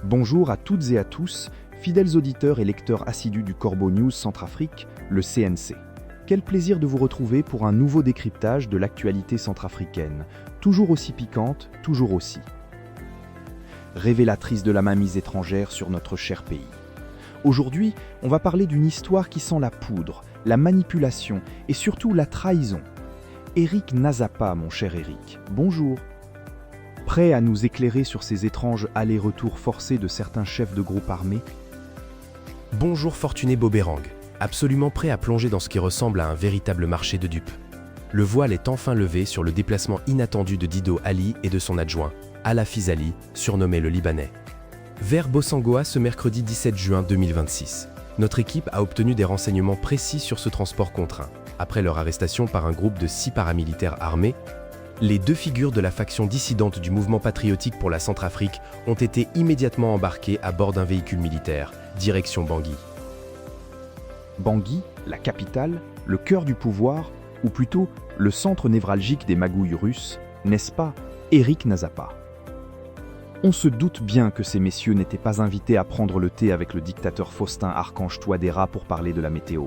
Bonjour à toutes et à tous, fidèles auditeurs et lecteurs assidus du Corbeau News Centrafrique, le CNC. Quel plaisir de vous retrouver pour un nouveau décryptage de l'actualité centrafricaine, toujours aussi piquante, toujours aussi révélatrice de la mainmise étrangère sur notre cher pays. Aujourd'hui, on va parler d'une histoire qui sent la poudre, la manipulation et surtout la trahison. Eric Nazapa, mon cher Eric, bonjour. Prêt à nous éclairer sur ces étranges allers-retours forcés de certains chefs de groupes armés? Bonjour Fortuné Boberang, absolument prêt à plonger dans ce qui ressemble à un véritable marché de dupes. Le voile est enfin levé sur le déplacement inattendu de Dido Ali et de son adjoint, Al-Hafiz Ali, surnommé le Libanais. Vers Bossangoa ce mercredi 17 juin 2026. Notre équipe a obtenu des renseignements précis sur ce transport contraint. Après leur arrestation par un groupe de 6 paramilitaires armés, les deux figures de la faction dissidente du mouvement patriotique pour la Centrafrique ont été immédiatement embarquées à bord d'un véhicule militaire, direction Bangui. Bangui, la capitale, le cœur du pouvoir, ou plutôt le centre névralgique des magouilles russes, n'est-ce pas, Eric Nazapa? On se doute bien que ces messieurs n'étaient pas invités à prendre le thé avec le dictateur Faustin Archange Touadéra pour parler de la météo.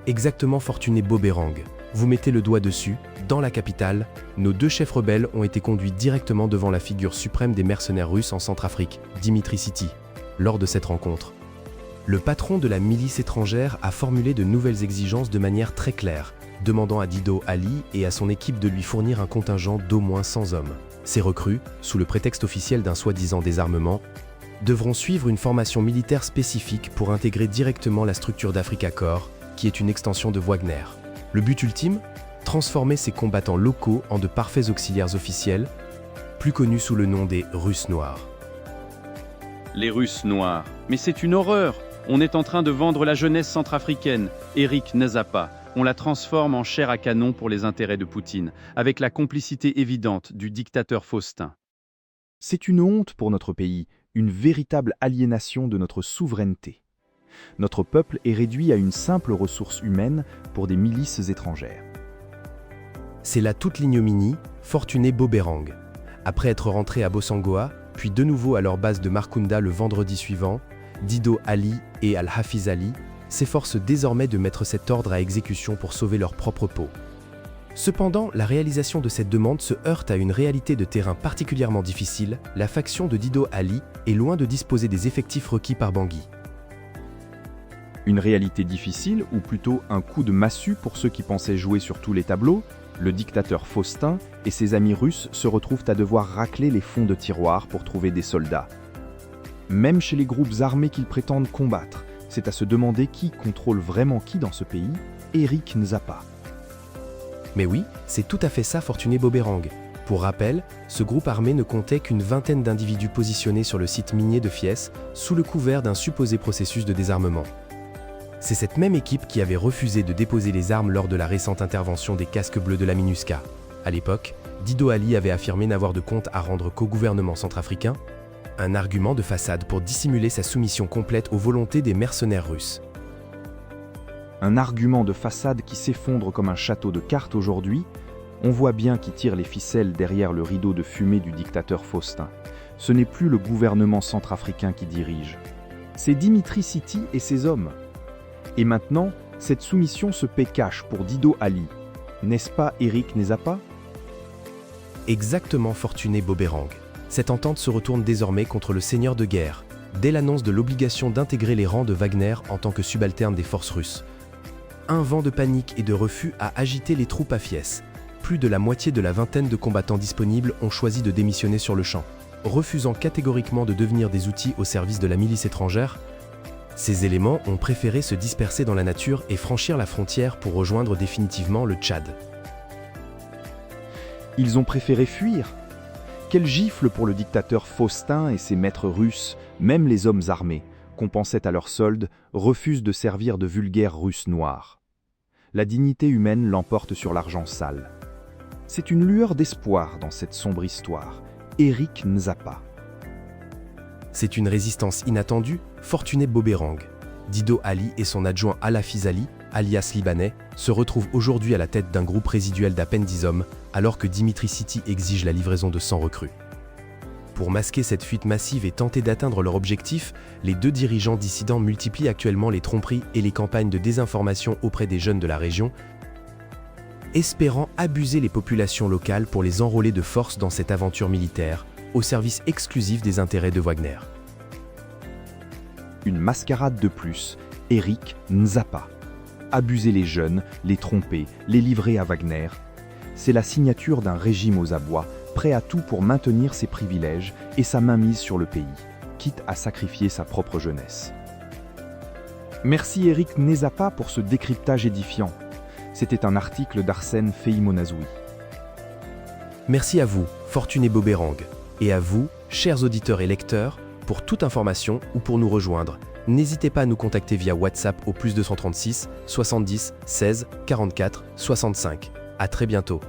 Exactement Fortuné Boberang. Vous mettez le doigt dessus, dans la capitale, nos deux chefs rebelles ont été conduits directement devant la figure suprême des mercenaires russes en Centrafrique, Dimitri Siti. Lors de cette rencontre, le patron de la milice étrangère a formulé de nouvelles exigences de manière très claire, demandant à Dido Ali et à son équipe de lui fournir un contingent d'au moins 100 hommes. Ces recrues, sous le prétexte officiel d'un soi-disant désarmement, devront suivre une formation militaire spécifique pour intégrer directement la structure d'Africa Corps, qui est une extension de Wagner. Le but ultime? Transformer ces combattants locaux en de parfaits auxiliaires officiels, plus connus sous le nom des Russes noirs. Les Russes noirs. Mais c'est une horreur! On est en train de vendre la jeunesse centrafricaine. Eric Nazapa. On la transforme en chair à canon pour les intérêts de Poutine, avec la complicité évidente du dictateur Faustin. C'est une honte pour notre pays, une véritable aliénation de notre souveraineté. Notre peuple est réduit à une simple ressource humaine pour des milices étrangères. C'est là toute l'ignominie, Fortuné Boberang. Après être rentrés à Bossangoa, puis de nouveau à leur base de Markunda le vendredi suivant, Dido Ali et Al-Hafiz Ali s'efforcent désormais de mettre cet ordre à exécution pour sauver leur propre peau. Cependant, la réalisation de cette demande se heurte à une réalité de terrain particulièrement difficile. La faction de Dido Ali est loin de disposer des effectifs requis par Bangui. Une réalité difficile, ou plutôt un coup de massue pour ceux qui pensaient jouer sur tous les tableaux, le dictateur Faustin et ses amis russes se retrouvent à devoir racler les fonds de tiroir pour trouver des soldats. Même chez les groupes armés qu'ils prétendent combattre, c'est à se demander qui contrôle vraiment qui dans ce pays, Eric Nazapa. Mais oui, c'est tout à fait ça Fortuné Boberang. Pour rappel, ce groupe armé ne comptait qu'une vingtaine d'individus positionnés sur le site minier de Fies, sous le couvert d'un supposé processus de désarmement. C'est cette même équipe qui avait refusé de déposer les armes lors de la récente intervention des casques bleus de la MINUSCA. À l'époque, Dido Ali avait affirmé n'avoir de compte à rendre qu'au gouvernement centrafricain, un argument de façade pour dissimuler sa soumission complète aux volontés des mercenaires russes. Un argument de façade qui s'effondre comme un château de cartes aujourd'hui. On voit bien qui tire les ficelles derrière le rideau de fumée du dictateur Faustin. Ce n'est plus le gouvernement centrafricain qui dirige. C'est Dimitri Siti et ses hommes. Et maintenant, cette soumission se paie cash pour Dido Ali. N'est-ce pas Eric Nazapa? Exactement Fortuné Boberang. Cette entente se retourne désormais contre le seigneur de guerre, dès l'annonce de l'obligation d'intégrer les rangs de Wagner en tant que subalterne des forces russes. Un vent de panique et de refus a agité les troupes à Fies. Plus de la moitié de la vingtaine de combattants disponibles ont choisi de démissionner sur le champ, refusant catégoriquement de devenir des outils au service de la milice étrangère. Ces éléments ont préféré se disperser dans la nature et franchir la frontière pour rejoindre définitivement le Tchad. Ils ont préféré fuir. Quelle gifle pour le dictateur Faustin et ses maîtres russes, même les hommes armés, qu'on pensait à leur solde, refusent de servir de vulgaires Russes noirs. La dignité humaine l'emporte sur l'argent sale. C'est une lueur d'espoir dans cette sombre histoire. Eric Nazapa. C'est une résistance inattendue, Fortuné Boberang. Dido Ali et son adjoint Al-Hafiz Ali, alias libanais, se retrouvent aujourd'hui à la tête d'un groupe résiduel d'à peine 10 hommes, alors que Dimitri City exige la livraison de 100 recrues. Pour masquer cette fuite massive et tenter d'atteindre leur objectif, les deux dirigeants dissidents multiplient actuellement les tromperies et les campagnes de désinformation auprès des jeunes de la région, espérant abuser les populations locales pour les enrôler de force dans cette aventure militaire, au service exclusif des intérêts de Wagner. Une mascarade de plus, Eric Nzapa. Abuser les jeunes, les tromper, les livrer à Wagner. C'est la signature d'un régime aux abois, prêt à tout pour maintenir ses privilèges et sa mainmise sur le pays, quitte à sacrifier sa propre jeunesse. Merci Eric Nzapa pour ce décryptage édifiant. C'était un article d'Arsène Feimonazoui. Merci à vous, Fortuné Boberang, et à vous, chers auditeurs et lecteurs, pour toute information ou pour nous rejoindre. N'hésitez pas à nous contacter via WhatsApp au +236 70 16 44 65. À très bientôt.